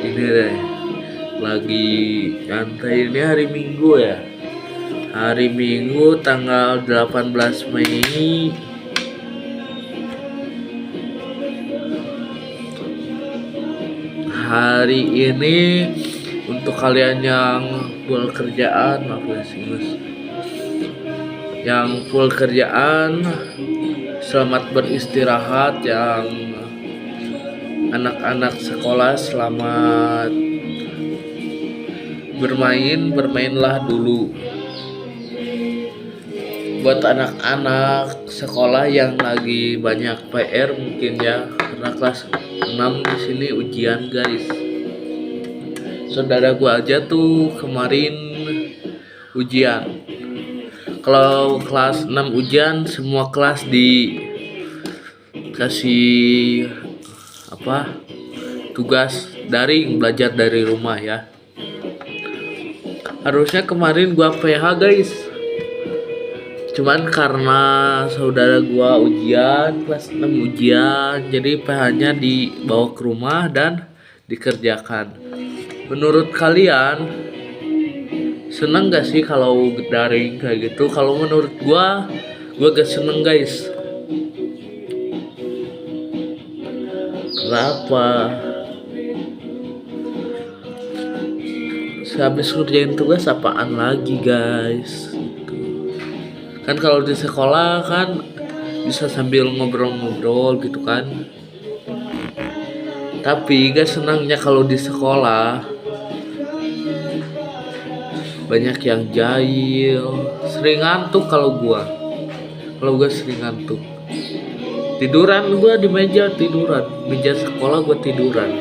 Ini deh, lagi nyantai. Ini hari Minggu ya. Hari Minggu tanggal 18 Mei. Hari ini untuk kalian yang full kerjaan, maaf ya sih mas, yang full kerjaan selamat beristirahat. Yang anak-anak sekolah selamat bermainlah dulu. Buat anak-anak sekolah yang lagi banyak PR mungkin ya, karena kelas 6 di sini ujian guys. Saudara gua aja tuh kemarin ujian. Kalau kelas 6 ujian, semua kelas dikasih tugas daring, belajar dari rumah ya. Harusnya kemarin gua PH guys, cuman karena saudara gua ujian, kelas 6 ujian, jadi PH-nya dibawa ke rumah dan dikerjakan. Menurut kalian seneng gak sih kalau daring kayak gitu? Kalau menurut gua gak seneng guys. Kenapa? Sehabis ngerjain tugas apaan lagi guys? Kan kalau di sekolah kan bisa sambil ngobrol-ngobrol gitu kan. Tapi gak senangnya kalau di sekolah banyak yang jahil, sering ngantuk. Kalau gua sering ngantuk, tiduran gua di meja sekolah, gua tiduran.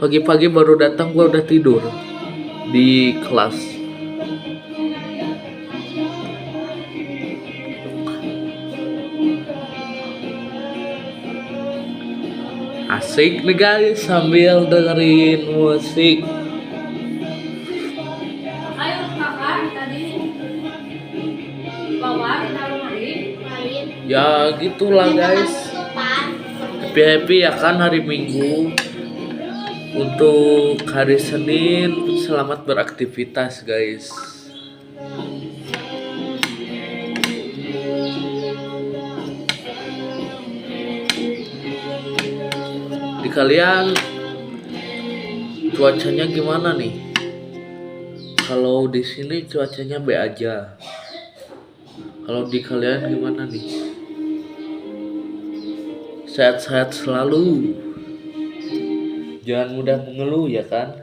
Pagi-pagi baru datang gua udah tidur di kelas. Asik nih guys sambil dengerin musik. Ya gitulah guys. Happy ya kan hari Minggu. Untuk hari Senin selamat beraktivitas guys. Di kalian cuacanya gimana nih? Kalau di sini cuacanya B aja. Kalau di kalian gimana nih? Sehat-sehat selalu. Jangan mudah mengeluh ya kan,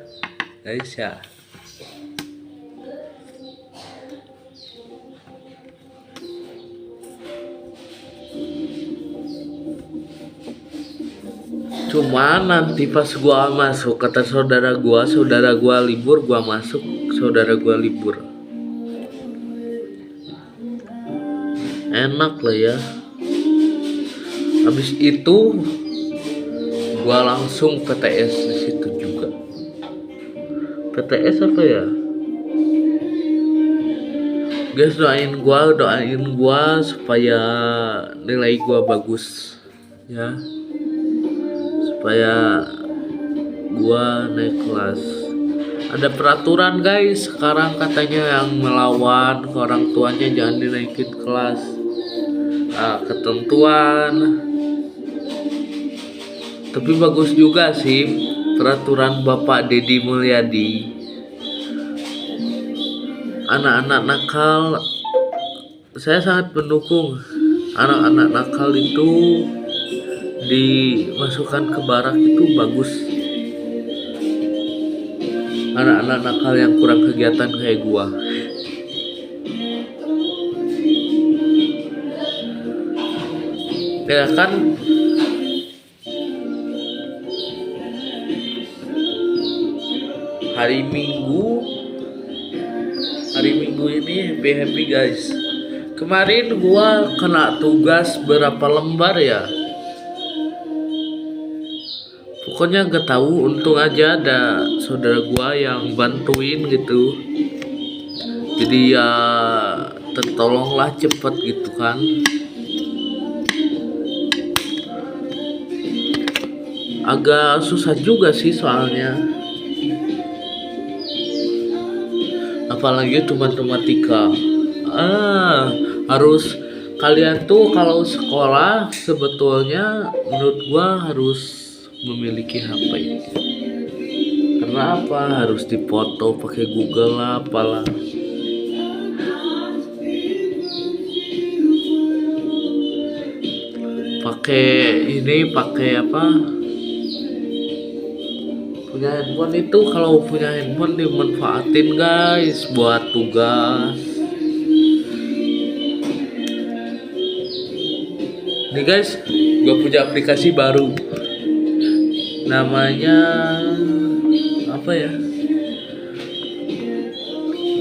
guys ya. Cuma nanti pas gua masuk, kata saudara gua libur, gua masuk, saudara gua libur. Enak lah ya. Habis itu gua langsung PTS di situ juga. PTS apa ya? Guys, doain gua supaya nilai gua bagus ya. Supaya gua naik kelas. Ada peraturan guys, sekarang katanya yang melawan ke orang tuanya jangan dinaikin kelas. Ketentuan. Tapi bagus juga sih peraturan Bapak Deddy Mulyadi. Anak-anak nakal, saya sangat mendukung anak-anak nakal itu dimasukkan ke barak, itu bagus. Anak-anak nakal yang kurang kegiatan kayak gua. Ya kan, hari Minggu ini happy guys. Kemarin gua kena tugas berapa lembar ya, pokoknya gak tahu. Untung aja ada saudara gua yang bantuin gitu, jadi ya tertolonglah cepet gitu kan. agak susah juga sih soalnya, apalagi itu matematika. Harus kalian tuh kalau sekolah sebetulnya menurut gua harus memiliki HP. Karena apa? Harus dipoto pakai Google lah, apalah. Pakai apa? Punya handphone itu, kalau punya handphone dimanfaatin guys buat tugas. Nih guys, gue punya aplikasi baru. Namanya apa ya?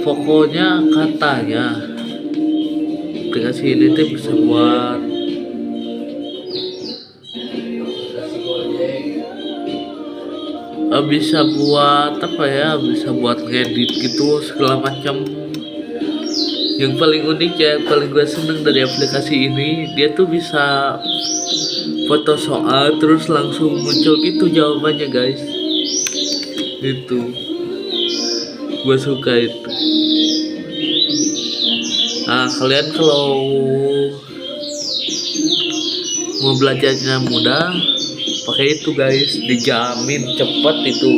Pokoknya katanya aplikasi ini tuh bisa buat apa ya, bisa buat ngedit gitu segala macam. Yang paling unik ya, yang paling gue seneng dari aplikasi ini, dia tuh bisa foto soal terus langsung muncul gitu jawabannya guys. Itu gue suka itu. Nah kalian kalau mau belajarnya mudah, pakai itu guys, dijamin cepet itu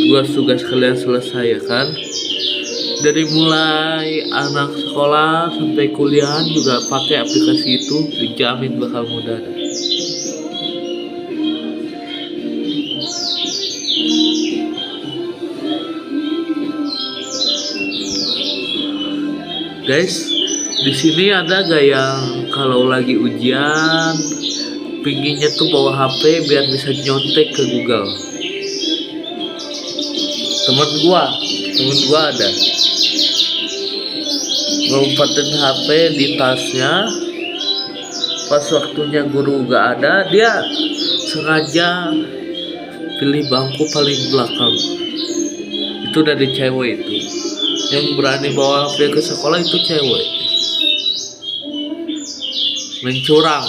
tugas-tugas kalian selesai ya kan. Dari mulai anak sekolah sampai kuliahan juga pakai aplikasi itu, dijamin bakal mudah. Guys, di sini ada gak yang kalau lagi ujian pinginnya tuh bawa HP biar bisa nyontek ke Google? Temen gua ada ngumpetin HP di tasnya, pas waktunya guru gak ada dia sengaja pilih bangku paling belakang. Itu dari cewek itu, yang berani bawa HP ke sekolah itu cewek. Mencurang.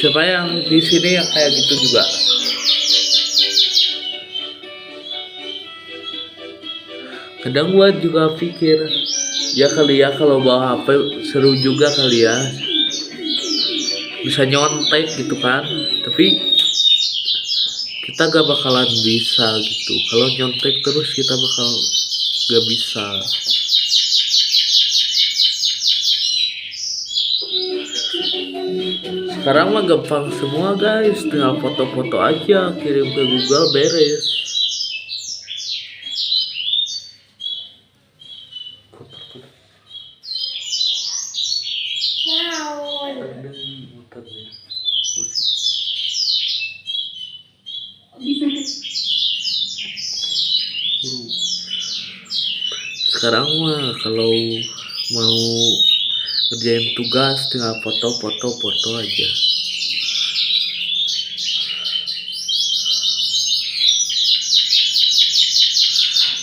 Siapa yang di sini yang kayak gitu juga? Kadang gua juga pikir, ya kali ya kalau bawa HP seru juga kali ya, bisa nyontek gitu kan. Tapi kita gak bakalan bisa gitu. Kalau nyontek terus kita bakal gak bisa. Sekarang mah gampang semua guys, tinggal foto-foto aja kirim ke Google, beres. Sekarang mah kalau mau ngerjain tugas tinggal foto aja.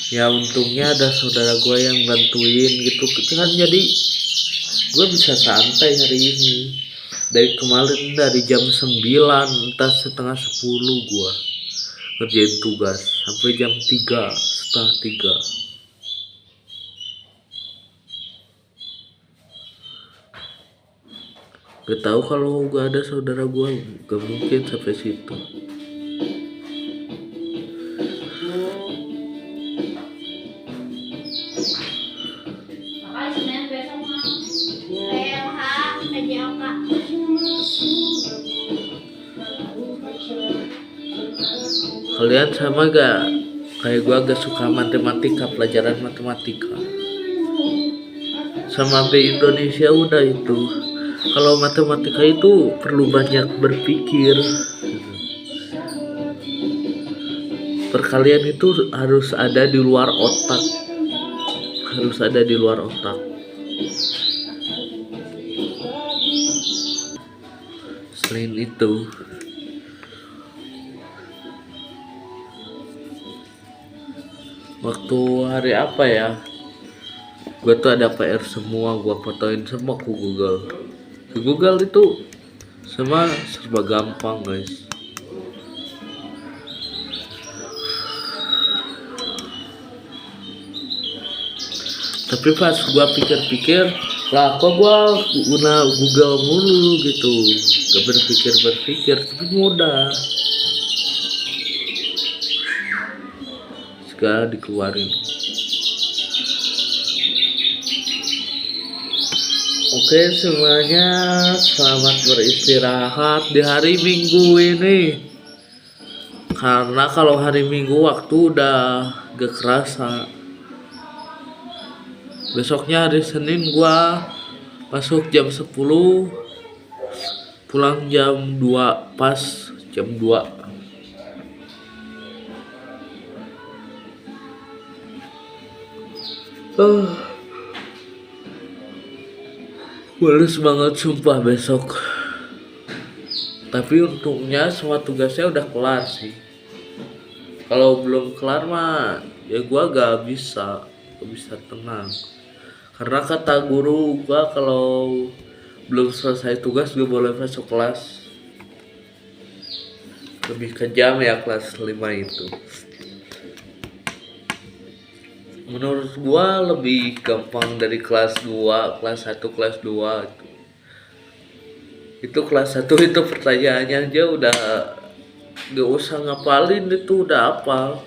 Ya untungnya ada saudara gue yang bantuin gitu kan, jadi gue bisa santai hari ini. Dari kemarin dari jam 9 entah setengah 10 gue ngerjain tugas sampai jam 3, setengah 3. Gak tahu kalau gak ada saudara gue gak mungkin sampai situ. Kalian sama gak kayak gue agak suka matematika, pelajaran matematika? Sama B Indonesia udah itu. Kalau matematika itu perlu banyak berpikir. Perkalian itu harus ada di luar otak. Selain itu, waktu hari apa ya, Gua tuh ada PR semua, gua fotoin semua ke Google. Di Google itu semua serba gampang guys. Tapi pas gua pikir-pikir, lah kok gua guna Google mulu gitu, gak berpikir tapi mudah segala dikeluarin. Oke semuanya, selamat beristirahat di hari Minggu ini. Karena kalau hari Minggu waktu udah gak kerasa. Besoknya hari Senin gua masuk jam 10, pulang jam 2, pas jam 2. Males banget sumpah besok. Tapi untungnya semua tugasnya udah kelar sih. Kalau belum kelar mah ya gua gak bisa tenang. Karena kata guru gua kalau belum selesai tugas gak boleh masuk kelas. Lebih kejam ya kelas 5 itu. Menurut gua lebih gampang dari kelas 2, kelas 1, kelas 2 itu. Itu kelas 1 itu pertanyaannya aja udah gak usah ngapalin, itu udah hafal.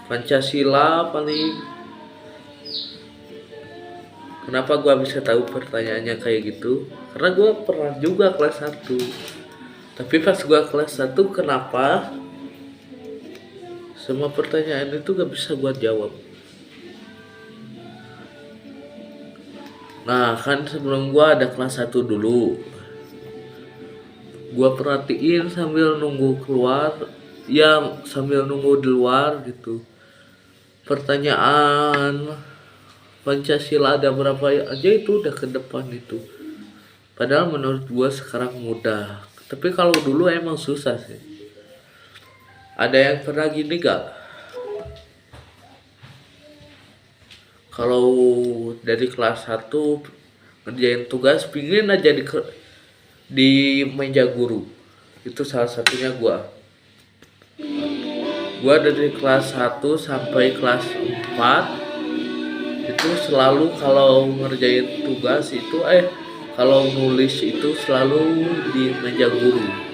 Pancasila paling. Kenapa gua bisa tahu pertanyaannya kayak gitu? Karena gua pernah juga kelas 1. Tapi pas gua kelas 1 kenapa semua pertanyaan itu gak bisa gua jawab? Nah kan sebelum gua ada kelas 1 dulu, gua perhatiin sambil nunggu keluar, ya sambil nunggu di luar gitu, pertanyaan Pancasila ada berapa aja itu udah ke depan itu. Padahal menurut gua sekarang mudah, tapi kalau dulu emang susah sih. Ada yang pernah gini gak? Kalau dari kelas 1 ngerjain tugas pingin aja di meja guru. Itu salah satunya gua. Gua dari kelas 1 sampai kelas 4 itu selalu kalau ngerjain tugas itu kalau nulis itu selalu di meja guru.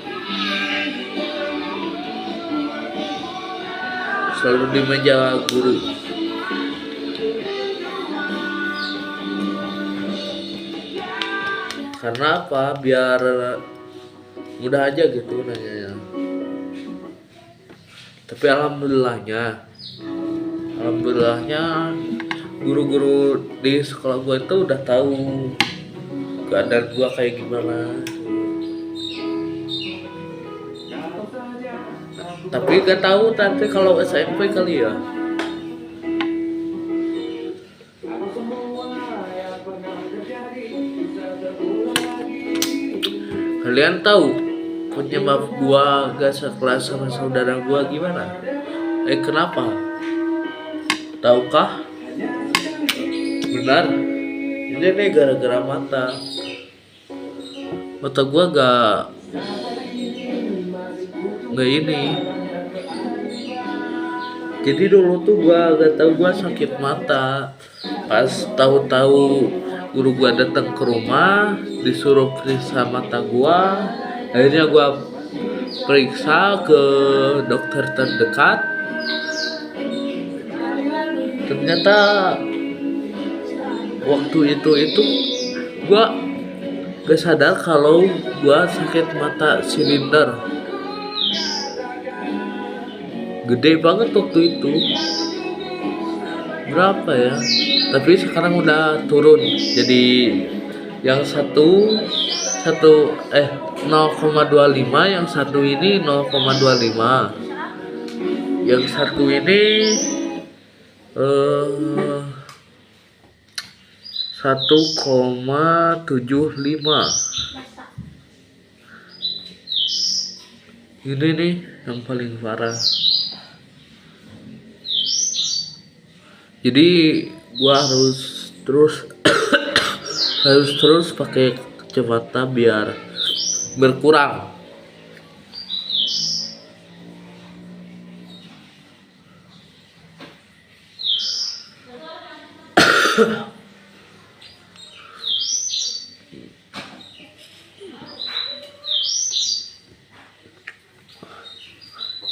Selalu di meja guru. Karena apa? Biar mudah aja gitu nanyanya. Tapi alhamdulillahnya guru-guru di sekolah gua itu udah tahu keadaan gua kayak gimana. Tapi gak tahu nanti kalau SMP kali ya. Kalian tahu penyebab gua gak sekelas sama saudara gua gimana? Kenapa? Tahukah? Benar. Ini gara-gara mata. Mata gua gak ini. Jadi dulu tuh gua gak tahu gua sakit mata. Pas tahu-tahu guru gua datang ke rumah, disuruh periksa mata gua. Akhirnya gua periksa ke dokter terdekat. Ternyata waktu itu gua gak sadar kalau gua sakit mata silinder. Gede banget waktu itu. Berapa ya? Tapi sekarang udah turun. Jadi yang 0,25, yang satu ini 0,25. Yang satu ini 1,75. Ini nih yang paling parah. Jadi gua harus terus pakai kacamata biar berkurang.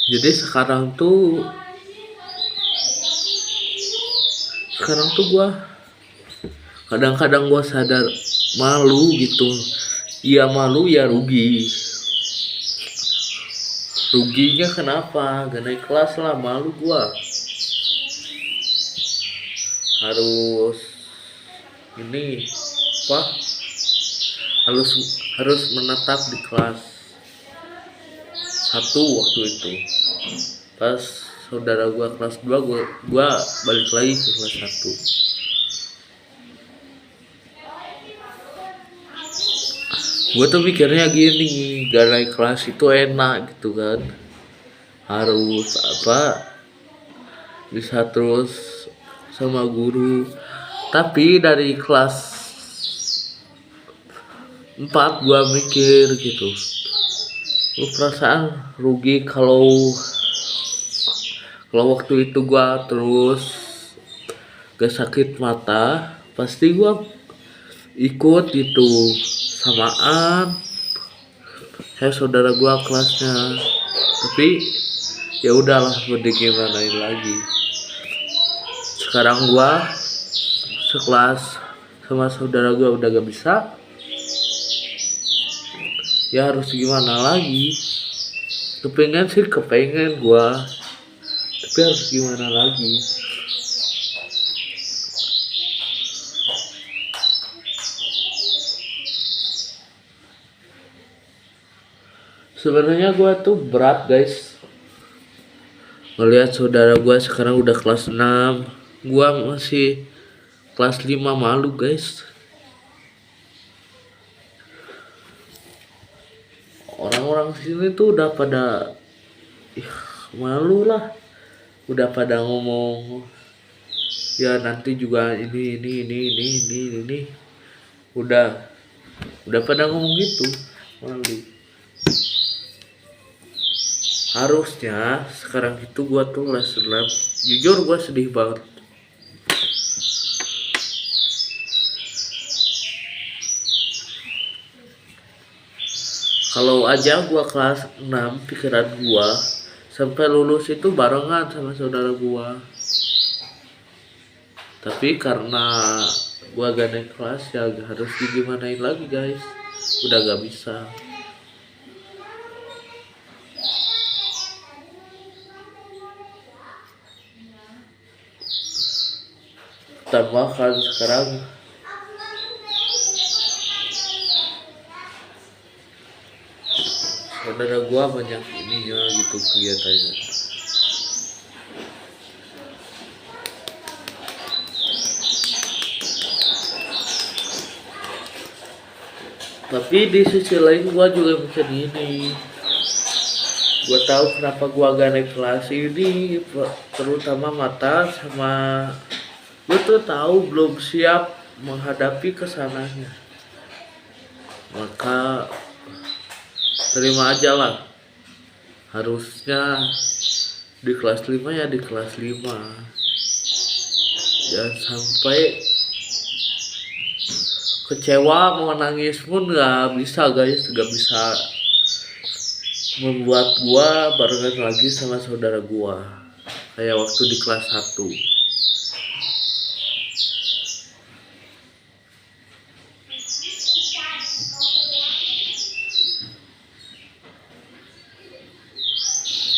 Jadi sekarang tuh gua kadang-kadang gua sadar malu gitu. Ya malu ya ruginya kenapa? Gak naik kelas lah, malu gua. Harus ini apa? Harus menetap di kelas 1 waktu itu. Pas saudara gua kelas 2, gua balik lagi ke kelas 1. Gue tuh mikirnya gini, gak naik kelas itu enak gitu kan, harus bisa terus sama guru. Tapi dari kelas 4 gue mikir gitu, lu perasaan rugi kalau waktu itu gue terus gak sakit mata, pasti gue ikut gitu samaan saudara gua kelasnya. Tapi ya udahlah, mau digimanain lagi. Sekarang gua sekelas sama saudara gua udah gak bisa, ya harus gimana lagi. Kepengen gua, tapi harus gimana lagi. Sebenarnya gue tuh berat guys, ngelihat saudara gue sekarang udah kelas 6, gue masih kelas 5, malu guys. Orang-orang sini tuh udah pada malu lah, udah pada ngomong ya nanti juga ini udah pada ngomong gitu, malu. Harusnya sekarang itu gua tuh les senam. Jujur gua sedih banget. Kalau aja gua kelas 6, pikiran gua sampai lulus itu barengan sama saudara gua. Tapi karena gua gak naik kelas, ya harus digimanain lagi guys. Udah gak bisa. Tambah kan sekarang saudara gua banyak ininya gitu kegiatannya. Tapi di sisi lain gua juga mikir gini, gua tahu kenapa gua gak naik kelas ini, terutama mata sama gue tuh tahu belum siap menghadapi kesananya. Maka terima aja lah. Harusnya di kelas 5 ya di kelas 5. Jangan sampai kecewa mau nangis pun gak bisa guys, gak bisa membuat gua barengan lagi sama saudara gua kayak waktu di kelas 1.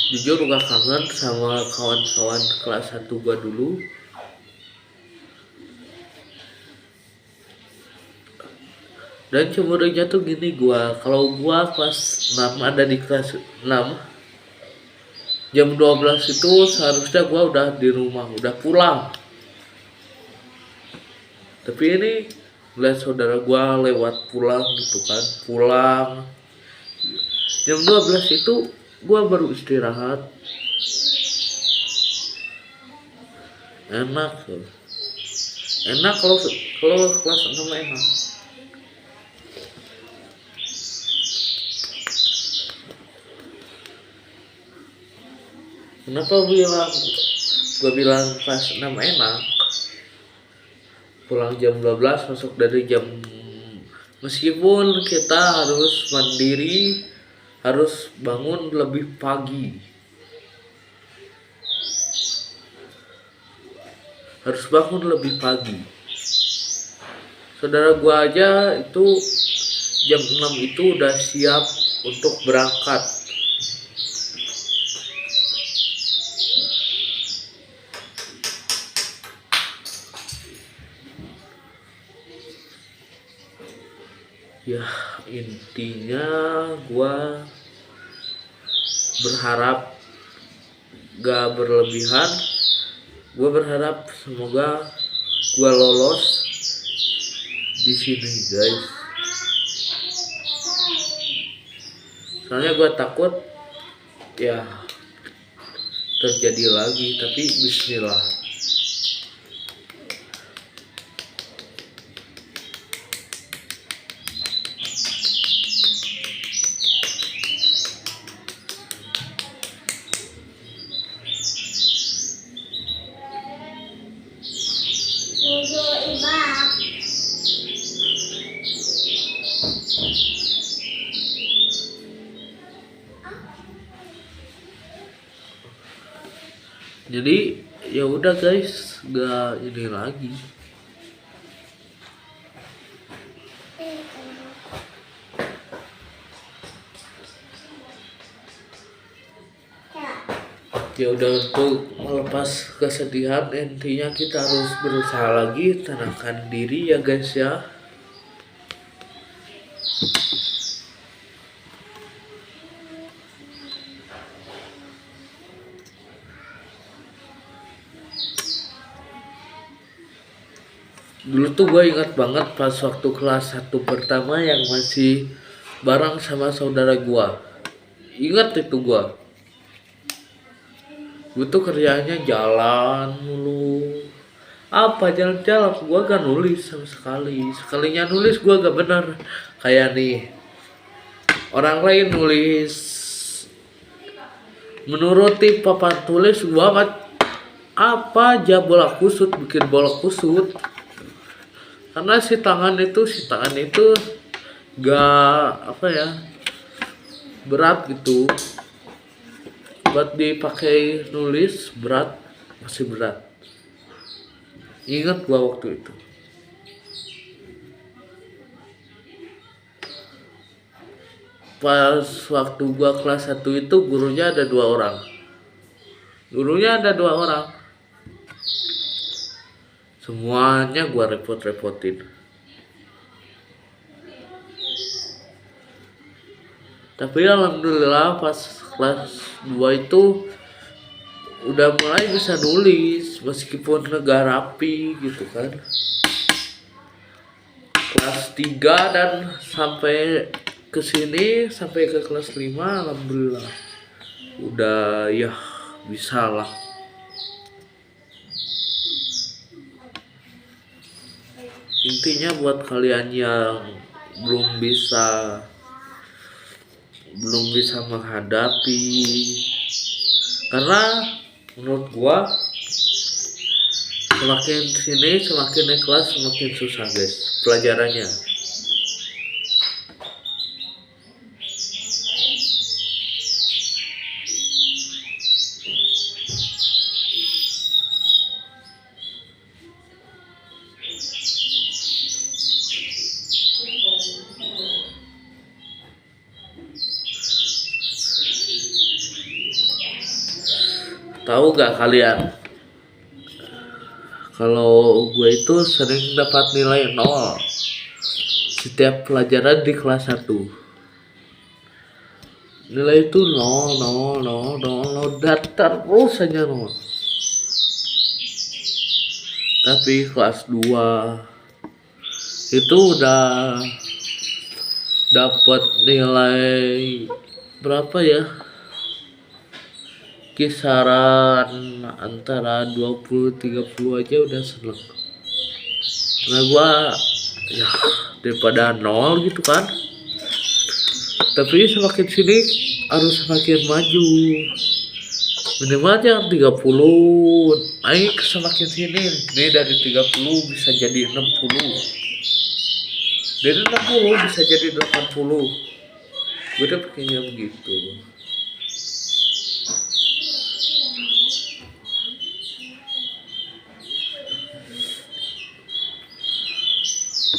Jujur gak kangen sama kawan-kawan kelas 1 gua dulu. Dan cemburunya tuh gini, kalau gua kelas 6 ada di kelas 6, jam 12 itu seharusnya gua udah di rumah, udah pulang. Tapi ini lihat saudara gua lewat pulang gitu kan, pulang jam 12 itu gua baru istirahat. Enak tuh. Enak kalau kelas 6 enak. Kenapa gue bilang kelas 6 enak? Pulang jam 12, masuk dari jam, meskipun kita harus mandiri, harus bangun lebih pagi, saudara gua aja itu jam 6 itu udah siap untuk berangkat. Ya intinya gua berharap gak berlebihan. Gue berharap semoga gue lolos di sini guys. Soalnya gue takut ya terjadi lagi, tapi bismillah. Jadi ya udah guys, gak ini lagi. Ya udah, untuk melepas kesedihan intinya kita harus berusaha lagi, tenangkan diri ya guys ya. Dulu tuh gue ingat banget pas waktu kelas 1 pertama yang masih bareng sama saudara gue. Ingat itu gue tuh kerjanya jalan mulu. Apa jalan-jalan, gue gak nulis sama sekali. Sekalinya nulis gue gak bener. Kayak nih, orang lain nulis menuruti papan tulis, gue apa aja bola kusut, bikin bola kusut. Karena si tangan itu gak apa ya, berat gitu buat dipakai nulis, masih berat. Ingat gua waktu itu. Pas waktu gua kelas 1 itu gurunya ada dua orang. Semuanya gua repot-repotin. Tapi alhamdulillah pas kelas 2 itu udah mulai bisa nulis, meskipun gak rapi gitu kan. Kelas 3 dan sampai ke sini, sampai ke kelas 5 alhamdulillah udah ya bisa lah. Intinya buat kalian yang belum bisa menghadapi, karena menurut gua semakin sini semakin naik kelas semakin susah guys pelajarannya. Tahu gak kalian, kalau gue itu sering dapat nilai 0 setiap pelajaran di kelas 1. Nilai itu 0 datar terus saja 0. Tapi kelas 2 itu udah dapat nilai berapa ya, kisaran antara 20-30 aja udah seneng. Nah gua ya daripada nol gitu kan, tapi semakin sini harus semakin maju, minimal jangan 30. Aing semakin sini nih dari 30 bisa jadi 60, dari 60 bisa jadi 80. Gue udah pikirnya begitu.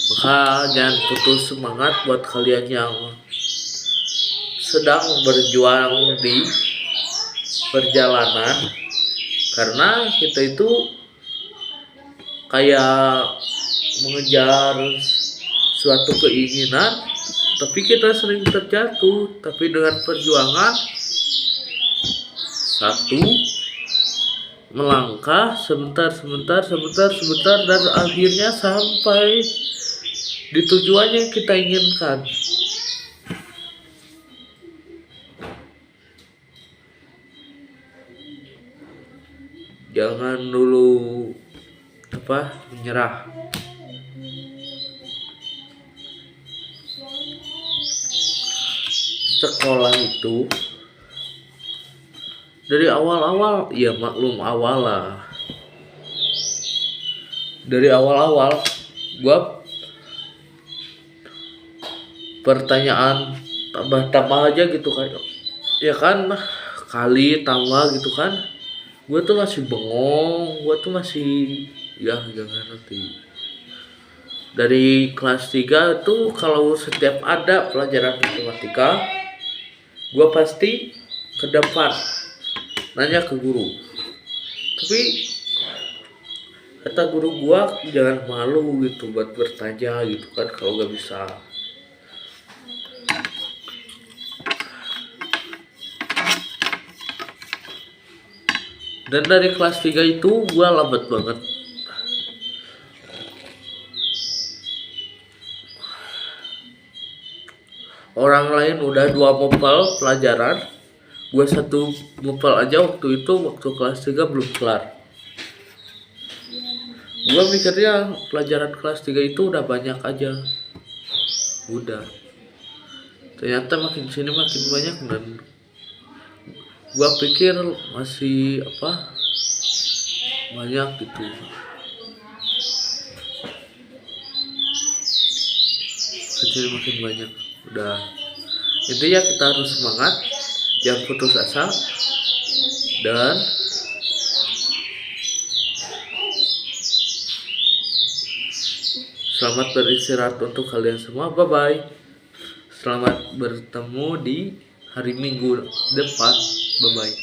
Maka jangan putus semangat buat kalian yang sedang berjuang di perjalanan, karena kita itu kayak mengejar suatu keinginan tapi kita sering terjatuh. Tapi dengan perjuangan, satu melangkah sebentar dan akhirnya sampai di tujuan yang kita inginkan. Jangan dulu menyerah. Sekolah itu dari awal-awal ya maklum awal lah. Dari awal-awal gua pertanyaan tambah-tambah aja gitu kan. Ya kan, kali tambah gitu kan. Gue tuh masih bengong, gue tuh masih ya jangan ngerti. Dari kelas 3 tuh kalau setiap ada pelajaran matematika, gue pasti ke depan nanya ke guru. Tapi kata guru gue jangan malu gitu buat bertanya gitu kan kalau gak bisa. Dan dari kelas 3 itu gue lambat banget. Orang lain udah 2 mopel pelajaran, gue 1 mopel aja waktu kelas 3 belum kelar. Gue mikirnya pelajaran kelas 3 itu udah banyak aja. Udah. Ternyata makin sini makin banyak, dan gue pikir masih banyak gitu. Kecil makin banyak. Udah, intinya kita harus semangat, jangan putus asa, dan selamat beristirahat untuk kalian semua. Bye bye. Selamat bertemu di hari Minggu depan. Bye bye.